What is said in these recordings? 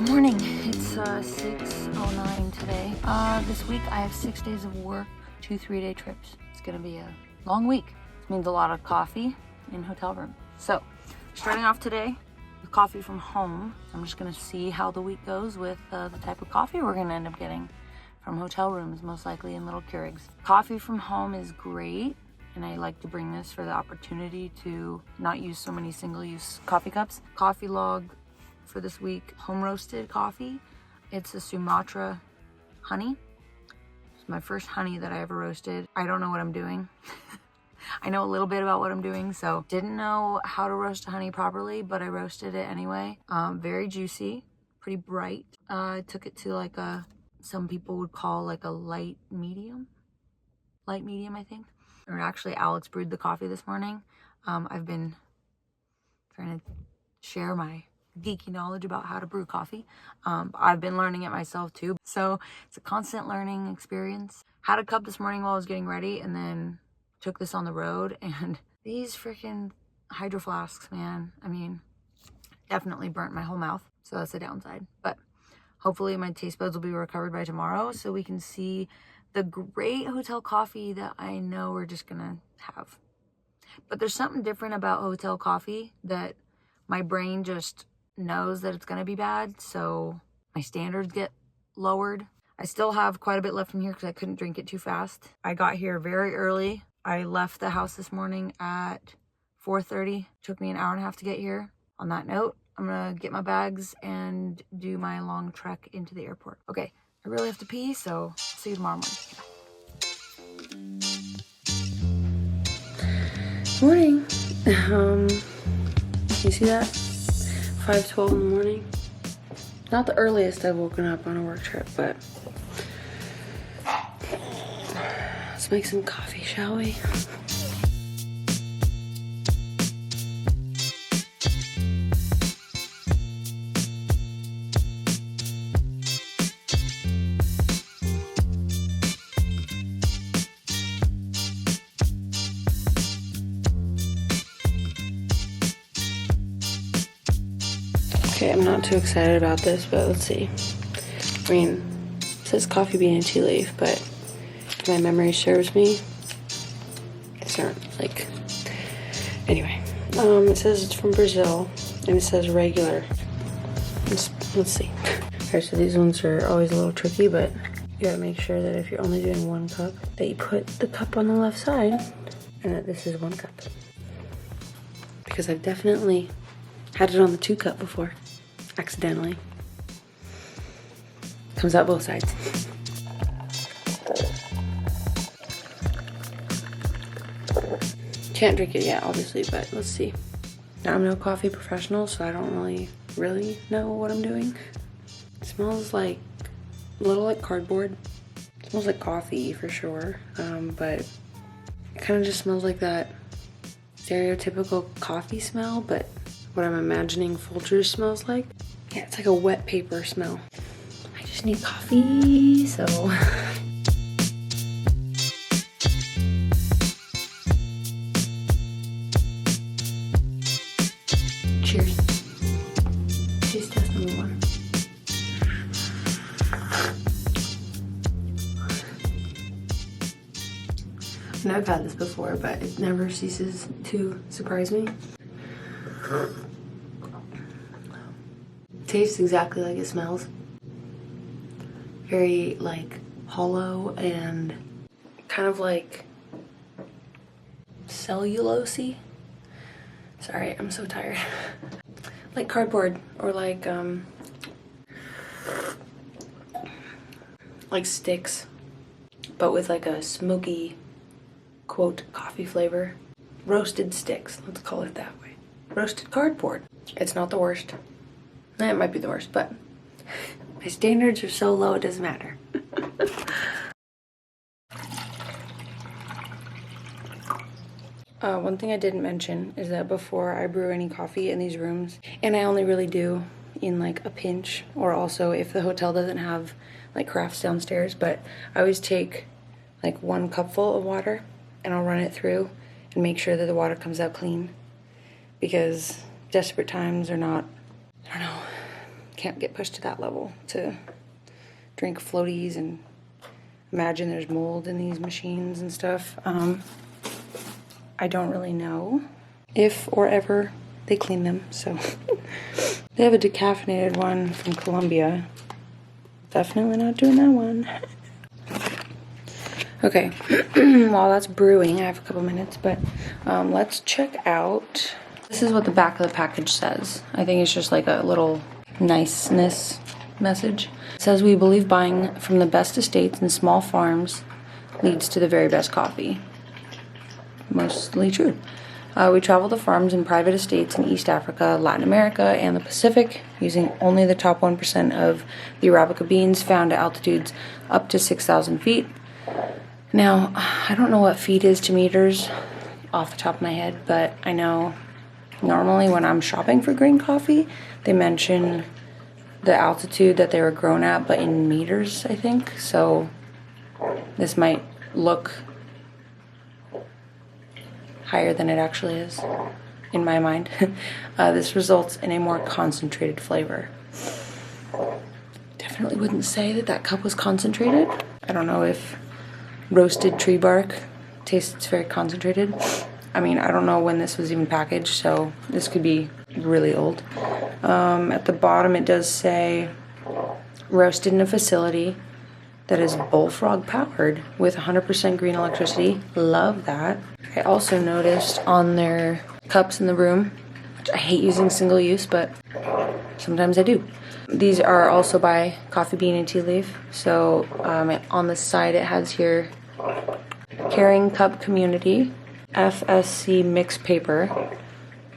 Good morning. It's 6:09 today. This week I have 6 days of work, 2 3-day trips. It's gonna be a long week. This means a lot of coffee in hotel room. So, starting off today with coffee from home. I'm just gonna see how the week goes with the type of coffee we're gonna end up getting from hotel rooms, most likely in little Keurigs. Coffee from home is great, and I like to bring this for the opportunity to not use so many single-use coffee cups. Coffee log for this week, home roasted coffee. It's a Sumatra honey. It's my first honey that I ever roasted. I don't know what I'm doing. I know a little bit about what I'm doing, so didn't know how to roast a honey properly, but I roasted it anyway. Very juicy, pretty bright. I took it to like some people would call like a light medium, I think. Or actually Alex brewed the coffee this morning. I've been trying to share my geeky knowledge about how to brew coffee. I've been learning it myself too, so it's a constant learning experience. Had a cup this morning while I was getting ready, and then took this on the road, and these freaking hydro flasks, man, I mean, definitely burnt my whole mouth, so that's a downside. But hopefully my taste buds will be recovered by tomorrow so we can see the great hotel coffee that I know we're just gonna have. But there's something different about hotel coffee that my brain just knows that it's gonna be bad, so my standards get lowered. I still have quite a bit left in here because I couldn't drink it too fast. I got here very early. I left the house this morning at 4:30. Took me an hour and a half to get here. On that note, I'm gonna get my bags and do my long trek into the airport. Okay, I really have to pee, so see you tomorrow morning. Morning. You see that? 5:12 in the morning. Not the earliest I've woken up on a work trip, but let's make some coffee, shall we? Okay, I'm not too excited about this, but let's see. I mean, it says coffee bean and tea leaf, but if my memory serves me, these aren't like, anyway. It says it's from Brazil, and it says regular. Let's see. Okay, so these ones are always a little tricky, but you gotta make sure that if you're only doing 1 cup, that you put the cup on the left side, and that this is 1 cup. Because I've definitely had it on the 2 cup before. Accidentally. Comes out both sides. Can't drink it yet, obviously, but let's see. Now, I'm no coffee professional, so I don't really know what I'm doing. It smells like a little like cardboard. It smells like coffee for sure, but it kind of just smells like that stereotypical coffee smell, but what I'm imagining Folgers smells like. Yeah, it's like a wet paper smell. I just need coffee, so. Cheers. Taste test number 1. I know I've had this before, but it never ceases to surprise me. Tastes exactly like it smells. Very like hollow and kind of like cellulosey. Sorry, I'm so tired. Like cardboard, or like sticks, but with like a smoky, quote, coffee flavor. Roasted sticks, let's call it that way. Roasted cardboard. It's not the worst. It might be the worst, but my standards are so low it doesn't matter. One thing I didn't mention is that before I brew any coffee in these rooms, and I only really do in like a pinch, or also if the hotel doesn't have like crafts downstairs, but I always take like 1 cupful of water and I'll run it through and make sure that the water comes out clean, because desperate times are not, I don't know, can't get pushed to that level to drink floaties and imagine there's mold in these machines and stuff. I don't really know if or ever they clean them, so. They have a decaffeinated one from Colombia. Definitely not doing that one. Okay, while that's brewing, I have a couple minutes, but let's check out. This is what the back of the package says. I think it's just like a little niceness message. It says, we believe buying from the best estates and small farms leads to the very best coffee. Mostly true. We travel to farms and private estates in East Africa, Latin America, and the Pacific, using only the top 1% of the Arabica beans found at altitudes up to 6,000 feet. Now, I don't know what feet is to meters off the top of my head, but I know normally when I'm shopping for green coffee, they mention the altitude that they were grown at, but in meters, I think. So this might look higher than it actually is, in my mind. This results in a more concentrated flavor. Definitely wouldn't say that that cup was concentrated. I don't know if roasted tree bark tastes very concentrated. I mean, I don't know when this was even packaged, so this could be really old. At the bottom it does say, roasted in a facility that is bullfrog powered with 100% green electricity. Love that. I also noticed on their cups in the room, which I hate using single use, but sometimes I do. These are also by Coffee Bean and Tea Leaf. So on the side it has here, Carrying Cup Community, FSC mixed paper,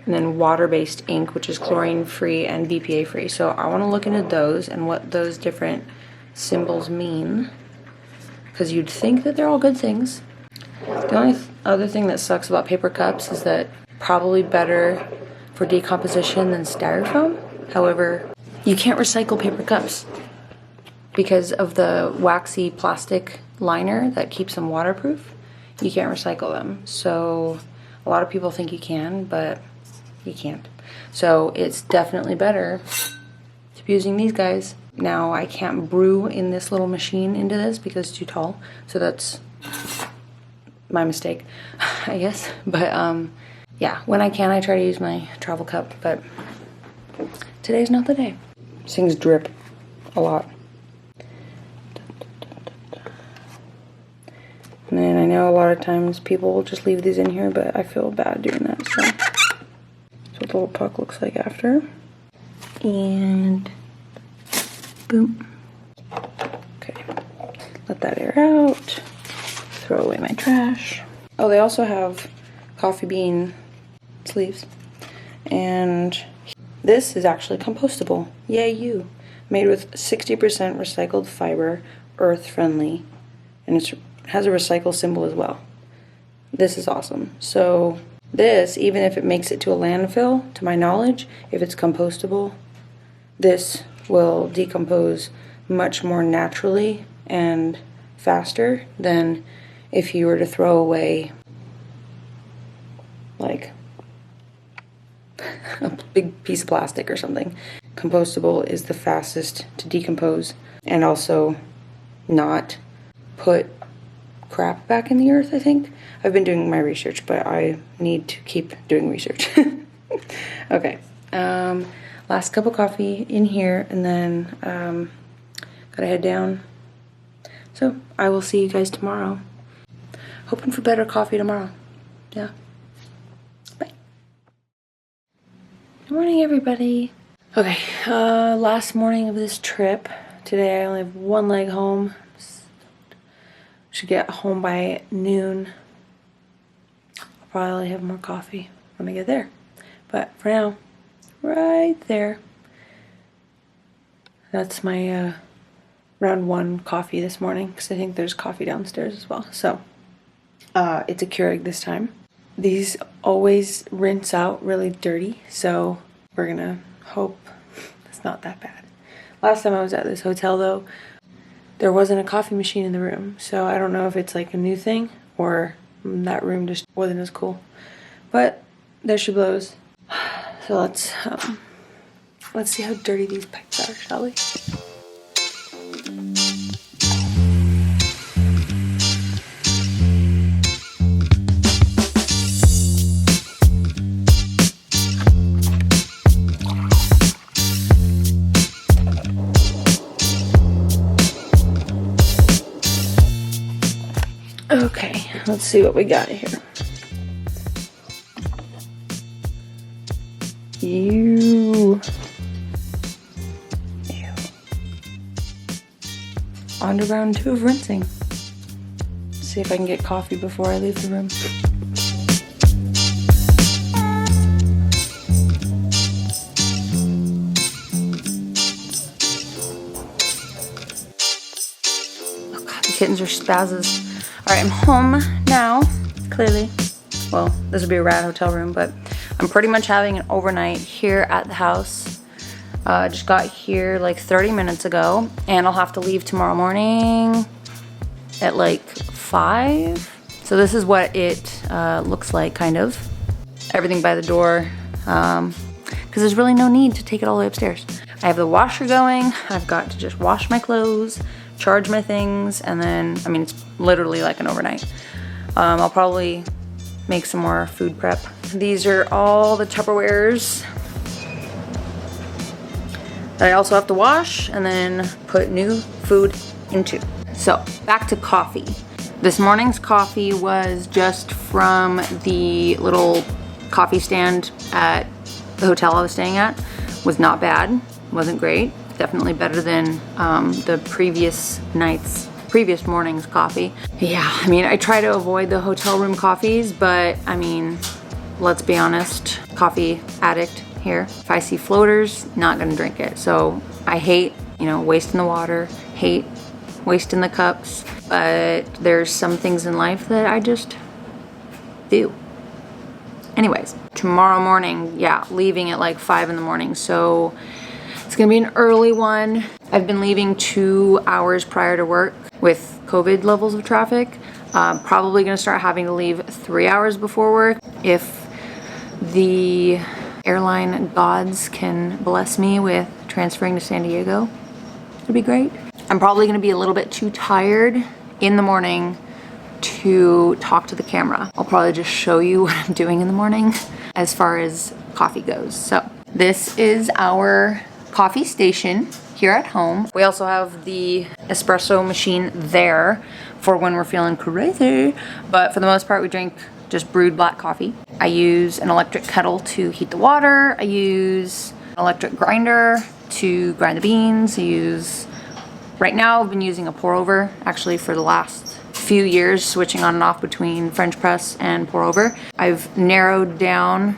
and then water-based ink, which is chlorine-free and BPA-free. So I want to look into those and what those different symbols mean, because you'd think that they're all good things. The only other thing that sucks about paper cups is that probably better for decomposition than styrofoam. However, you can't recycle paper cups because of the waxy plastic liner that keeps them waterproof. You can't recycle them. So a lot of people think you can, but you can't. So it's definitely better to be using these guys. Now I can't brew in this little machine into this because it's too tall. So that's my mistake, I guess. But yeah, when I can, I try to use my travel cup, but today's not the day. These things drip a lot. And then I know a lot of times people will just leave these in here, but I feel bad doing that. So that's what the little puck looks like after. And boom. Okay, let that air out. Throw away my trash. Oh, they also have coffee bean sleeves. And this is actually compostable. Yay you. Made with 60% recycled fiber, earth friendly. And it has a recycle symbol as well. This is awesome. So this, even if it makes it to a landfill, to my knowledge, if it's compostable, this will decompose much more naturally and faster than if you were to throw away like a big piece of plastic or something. Compostable is the fastest to decompose and also not put crap back in the earth, I think. I've been doing my research, but I need to keep doing research. Okay. Last cup of coffee in here, and then gotta head down. So I will see you guys tomorrow. Hoping for better coffee tomorrow. Yeah. Bye. Good morning, everybody. Okay, last morning of this trip. Today I only have one leg home. Should get home by noon. I'll probably have more coffee when I get there. But for now, right there. That's my round one coffee this morning, because I think there's coffee downstairs as well. So it's a Keurig this time. These always rinse out really dirty, so we're gonna hope it's not that bad. Last time I was at this hotel though, there wasn't a coffee machine in the room, so I don't know if it's like a new thing or that room just wasn't as cool. But there she blows. So let's Let's see how dirty these pipes are, shall we? Okay, let's see what we got here. Ew. On to round 2 of rinsing. See if I can get coffee before I leave the room. Oh God, the kittens are spazzes. All right, I'm home now, clearly. Well, this would be a rad hotel room, but I'm pretty much having an overnight here at the house. Just got here like 30 minutes ago, and I'll have to leave tomorrow morning at like 5. So this is what it looks like, kind of. Everything by the door, because there's really no need to take it all the way upstairs. I have the washer going. I've got to just wash my clothes, charge my things, and then, I mean, it's literally like an overnight. I'll probably make some more food prep. These are all the Tupperwares that I also have to wash and then put new food into. So back to coffee. This morning's coffee was just from the little coffee stand at the hotel I was staying at. Was not bad, wasn't great. Definitely better than the previous morning's coffee. Yeah, I mean, I try to avoid the hotel room coffees, but I mean, let's be honest, coffee addict here. If I see floaters, not gonna drink it. So I hate, you know, wasting the water, hate wasting the cups, but there's some things in life that I just do. Anyways, tomorrow morning, yeah, leaving at like 5 in the morning. So it's gonna be an early one. I've been leaving 2 hours prior to work with COVID levels of traffic. Probably gonna start having to leave 3 hours before work if the airline gods can bless me with transferring to San Diego. It'd be great. I'm probably gonna be a little bit too tired in the morning to talk to the camera. I'll probably just show you what I'm doing in the morning as far as coffee goes. So this is our coffee station here at home. We also have the espresso machine there for when we're feeling crazy, but for the most part we drink just brewed black coffee. I use an electric kettle to heat the water. I use an electric grinder to grind the beans. Right now I've been using a pour over actually for the last few years, switching on and off between French press and pour over. I've narrowed down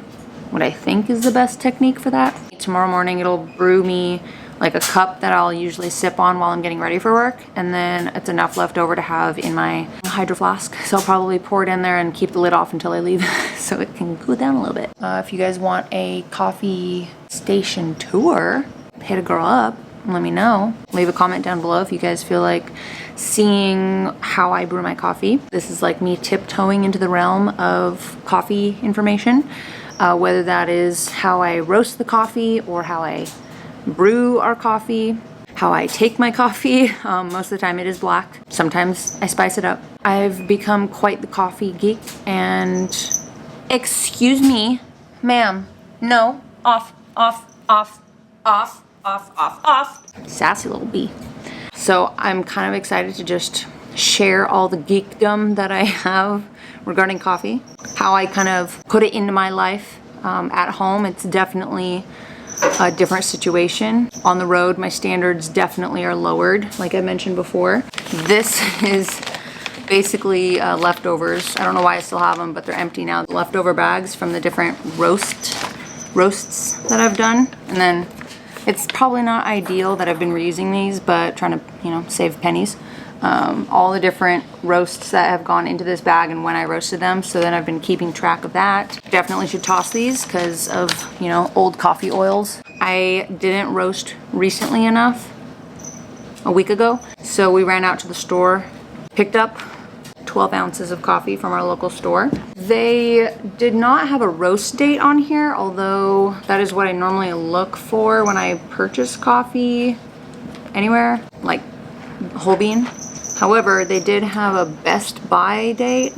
what I think is the best technique for that. Tomorrow morning it'll brew me like a cup that I'll usually sip on while I'm getting ready for work, and then it's enough left over to have in my hydro flask. So I'll probably pour it in there and keep the lid off until I leave so it can cool down a little bit. If you guys want a coffee station tour, hit a girl up and let me know. Leave a comment down below if you guys feel like seeing how I brew my coffee. This is like me tiptoeing into the realm of coffee information, whether that is how I roast the coffee or how I brew our coffee, how I take my coffee. Most of the time it is black. Sometimes I spice it up. I've become quite the coffee geek, and excuse me, ma'am, no, off. Sassy little bee. So I'm kind of excited to just share all the geekdom that I have regarding coffee, how I kind of put it into my life at home. It's definitely a different situation. On the road, my standards definitely are lowered, like I mentioned before. This is basically leftovers. I don't know why I still have them, but they're empty now. Leftover bags from the different roasts that I've done. And then it's probably not ideal that I've been reusing these, but trying to, you know, save pennies. All the different roasts that have gone into this bag and when I roasted them. So then I've been keeping track of that. Definitely should toss these because of, you know, old coffee oils. I didn't roast recently enough, a week ago. So we ran out to the store, picked up 12 ounces of coffee from our local store. They did not have a roast date on here, although that is what I normally look for when I purchase coffee anywhere, like whole bean. However, they did have a Best Buy date.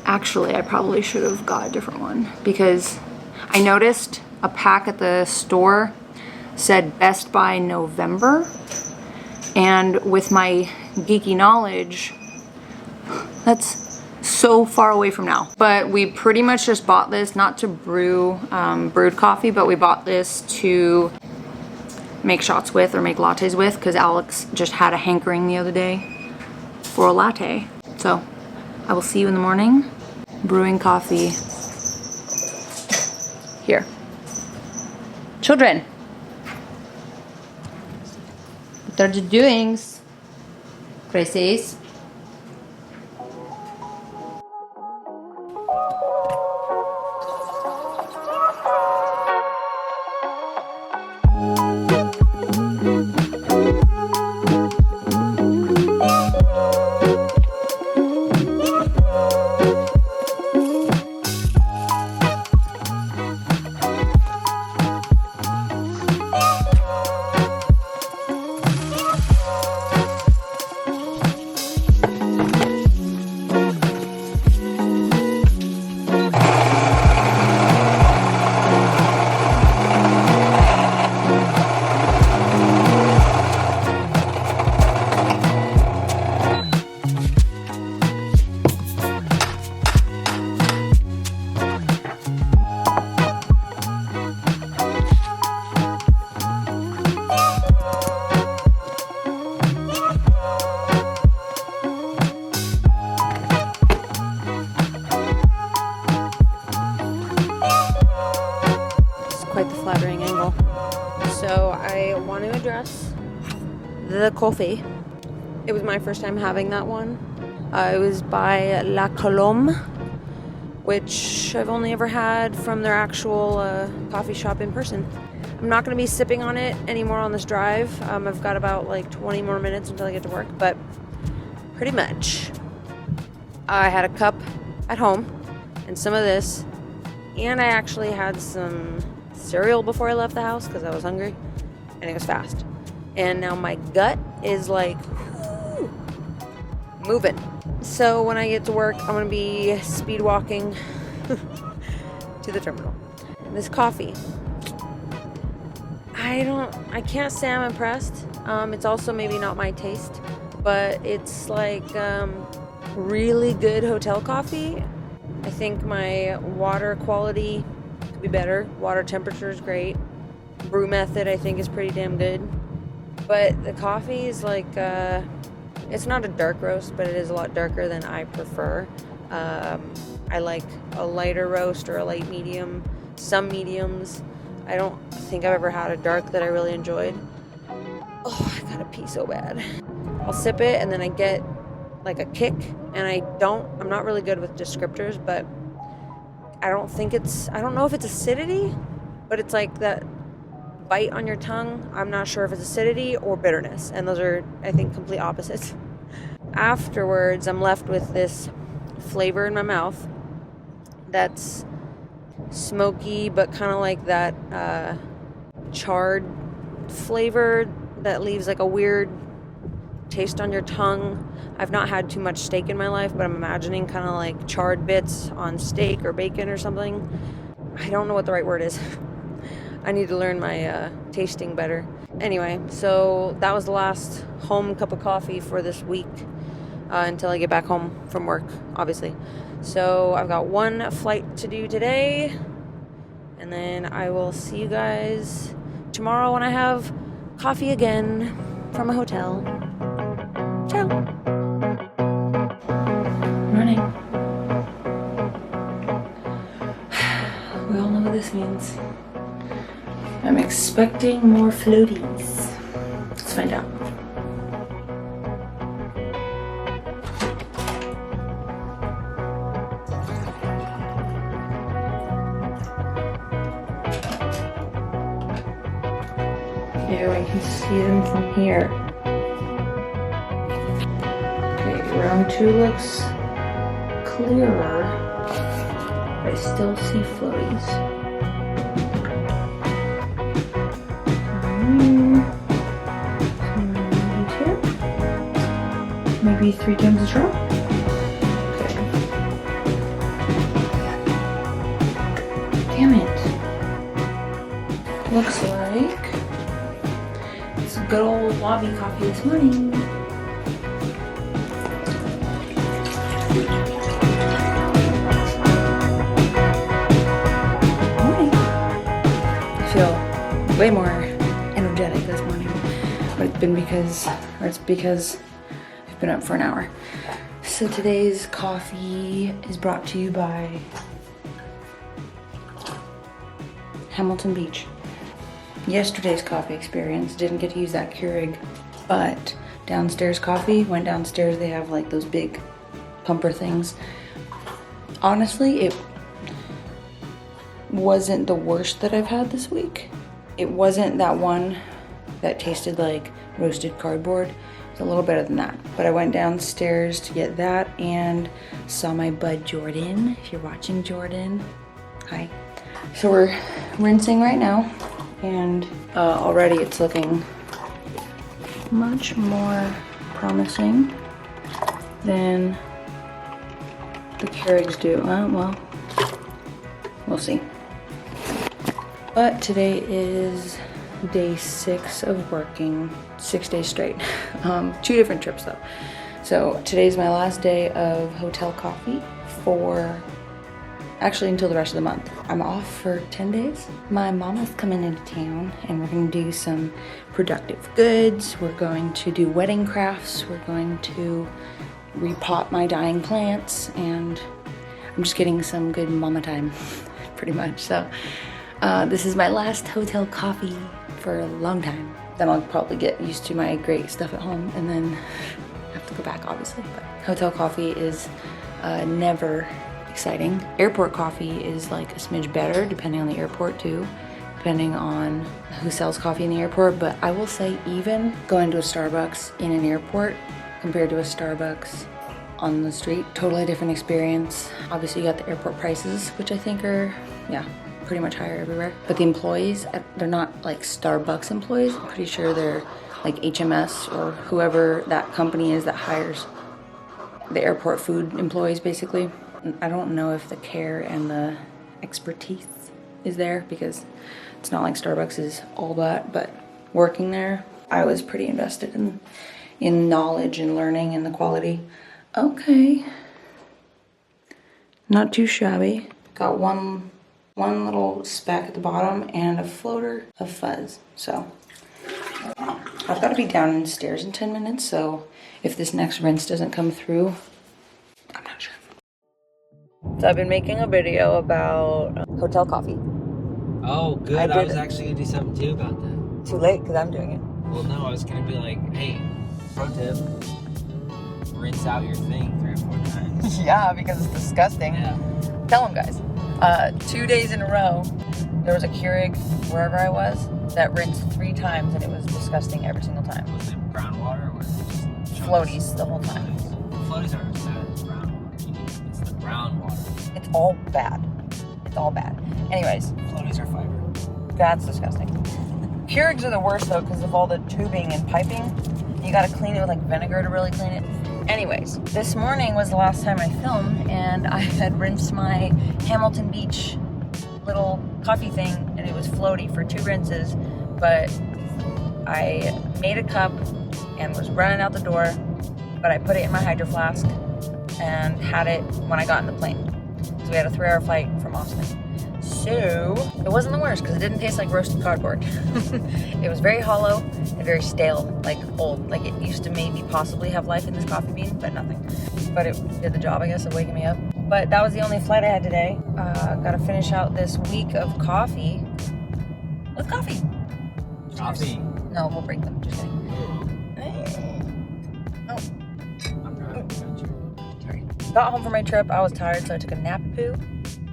Actually, I probably should have got a different one because I noticed a pack at the store said Best Buy November, and with my geeky knowledge, that's so far away from now. But we pretty much just bought this not to brew brewed coffee, but we bought this to make shots with or make lattes with because Alex just had a hankering the other day for a latte. So I will see you in the morning brewing coffee here. Children, what are the doings? Crazies. Quite the flattering angle. So I want to address the coffee. It was my first time having that one. It was by La Colombe, which I've only ever had from their actual coffee shop in person. I'm not going to be sipping on it anymore on this drive. I've got about like 20 more minutes until I get to work, but pretty much. I had a cup at home and some of this, and I actually had some cereal before I left the house because I was hungry and it was fast. And now my gut is like whoo, moving. So when I get to work, I'm gonna be speed walking to the terminal. This coffee, I can't say I'm impressed. It's also maybe not my taste, but it's like really good hotel coffee. I think my water quality could be better. Water temperature is great. Brew method I think is pretty damn good. But the coffee is like, it's not a dark roast, but it is a lot darker than I prefer. I like a lighter roast or a light medium, some mediums. I don't think I've ever had a dark that I really enjoyed. Oh, I gotta pee so bad. I'll sip it and then I get like a kick, and I'm not really good with descriptors, but I don't know if it's acidity, but it's like that bite on your tongue. I'm not sure if it's acidity or bitterness, and those are, I think, complete opposites. Afterwards, I'm left with this flavor in my mouth that's smoky, but kind of like that charred flavor that leaves like a weird taste on your tongue. I've not had too much steak in my life, but I'm imagining kind of like charred bits on steak or bacon or something. I don't know what the right word is. I need to learn my tasting better. Anyway, so that was the last home cup of coffee for this week until I get back home from work, obviously. So I've got one flight to do today, and then I will see you guys tomorrow when I have coffee again from a hotel. Ciao. Running. We all know what this means. I'm expecting more floaties. Let's find out. Here we can see them from here. Okay, room 2 looks clearer, but I still see floaties. Maybe 3 times the drop. Okay. Damn it. Looks like it's a good old lobby coffee this morning. Morning. I feel way more energetic this morning, but it's because I've been up for an hour. So today's coffee is brought to you by Hamilton Beach. Yesterday's coffee experience, didn't get to use that Keurig, but downstairs coffee, went downstairs, they have like those big pumper things. Honestly, it wasn't the worst that I've had this week. It wasn't that one that tasted like roasted cardboard. It's a little better than that. But I went downstairs to get that and saw my bud Jordan. If you're watching, Jordan, hi. So we're rinsing right now, and already it's looking much more promising than the Keurigs do. Well, we'll see. But today is day 6 of working, 6 days straight. 2 different trips though. So today's my last day of hotel coffee for actually until the rest of the month. I'm off for 10 days. My mama's coming into town and we're gonna do some productive goods. We're going to do wedding crafts. We're going to repot my dying plants, and I'm just getting some good mama time, pretty much. So this is my last hotel coffee for a long time. Then I'll probably get used to my great stuff at home and then have to go back, obviously. But hotel coffee is never exciting. Airport coffee is like a smidge better, depending on the airport too, depending on who sells coffee in the airport. But I will say, even going to a Starbucks in an airport compared to a Starbucks on the street, totally different experience. Obviously you got the airport prices, which I think are, yeah, pretty much higher everywhere. But the employees, they're not like Starbucks employees. I'm pretty sure they're like HMS or whoever that company is that hires the airport food employees, basically. I don't know if the care and the expertise is there, because it's not like Starbucks is all that, but working there, I was pretty invested in knowledge and learning and the quality. Okay. Not too shabby. Got one little speck at the bottom and a floater of fuzz. So I've got to be downstairs in 10 minutes, so if this next rinse doesn't come through, I'm not sure. So I've been making a video about hotel coffee. Oh, good. I was actually going to do something too about that. Too late, because I'm doing it. Well, no, I was going to be like, hey, pro tip, rinse out your thing 3 or 4 times. Yeah, because it's disgusting. Yeah. Tell them, guys. 2 days in a row, there was a Keurig wherever I was that rinsed 3 times, and it was disgusting every single time. Was it brown water or was it just floaties the whole time? Floaties aren't as bad as brown water. It's the brown water. It's all bad. It's all bad. Anyways. Floaties are fiber. That's disgusting. Keurigs are the worst though, because of all the tubing and piping. You gotta clean it with like vinegar to really clean it. Anyways, this morning was the last time I filmed, and I had rinsed my Hamilton Beach little coffee thing, and it was floaty for 2 rinses, but I made a cup and was running out the door, but I put it in my hydro flask and had it when I got in the plane. So we had a 3-hour flight from Austin. So it wasn't the worst, because it didn't taste like roasted cardboard. It was very hollow and very stale, like old. Like it used to maybe possibly have life in this coffee bean, but nothing. But it did the job, I guess, of waking me up. But that was the only flight I had today. Gotta finish out this week of coffee. With coffee. Coffee. No, we'll break them. Just kidding. Oh. I'm driving. Sorry. Got home from my trip. I was tired, so I took a nap poo.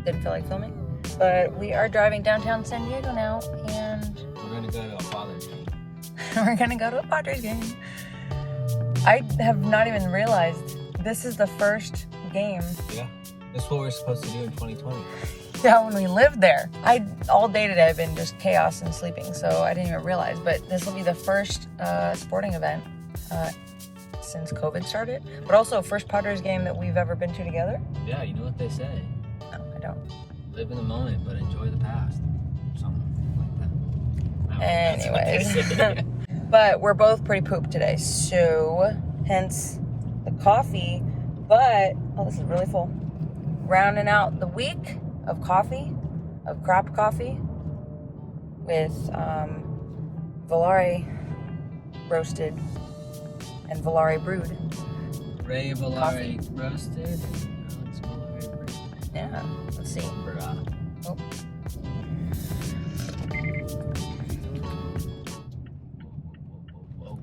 Didn't feel like filming. But we are driving downtown San Diego now, and We're going to go to a Padres game. we're gonna go to a Padres game. I have not even realized This is the first game. Yeah. That's what we're supposed to do in 2020. Yeah, when we lived there. All day today I've been just chaos and sleeping, so I didn't even realize. But this will be the first sporting event since COVID started. But also first Padres game that we've ever been to together. Yeah, you know what they say. No, I don't. Live in the moment, but enjoy the past. Something like that. Anyways. But we're both pretty pooped today, so hence the coffee. But, oh, this is really full. Rounding out the week of coffee, of crap coffee, with Volare roasted and Volare brewed. Rey Volare Coffee. roasted. Alex Volare brewed. Yeah, let's see. Oh.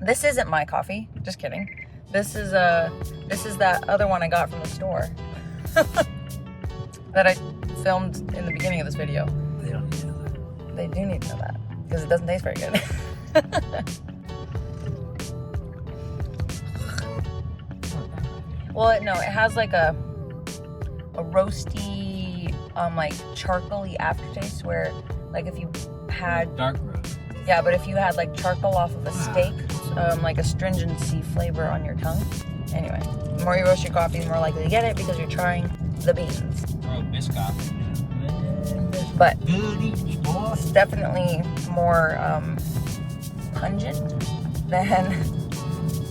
This isn't my coffee. Just kidding. This is that other one I got from the store that I filmed in the beginning of this video. They don't need to know that. They do need to know that because it doesn't taste very good. Well, no, it has like a roasty, like charcoaly aftertaste where, like, if you had Dark roast. yeah, but if you had like charcoal off of a steak, like a stringency flavor on your tongue. Anyway, the more you roast your coffee, the more likely to get it because you're trying the beans. Throw Biscoff. But it's definitely more pungent than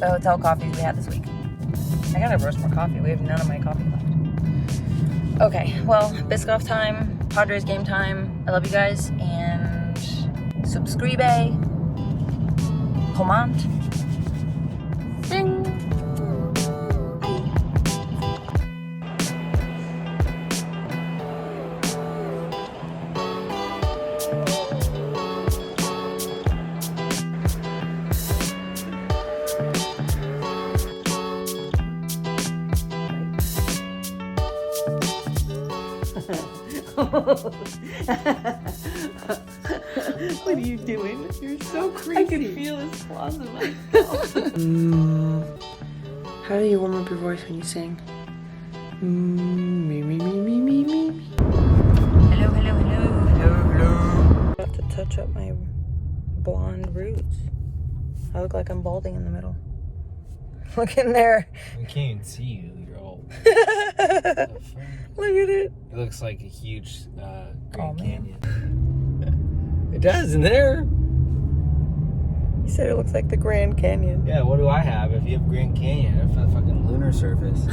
the hotel coffees we had this week. I gotta roast more coffee. We have none of my coffee left. Okay, well, Biscoff time, Padres game time. I love you guys, and subscribe, comment, ding. What are you doing? You're so creepy. I can feel his claws in my mouth. How do you warm up your voice when you sing? Me, me, me, me, me, me. Hello, hello, hello, hello, hello. About to touch up my blonde roots. I look like I'm balding in the middle. Look in there. We can't even see you. You're all. Look at it. It looks like a huge Grand Oh, man. Canyon. It does in there. You said it looks like the Grand Canyon. Yeah, what do I have? If you have Grand Canyon, I have a fucking lunar surface.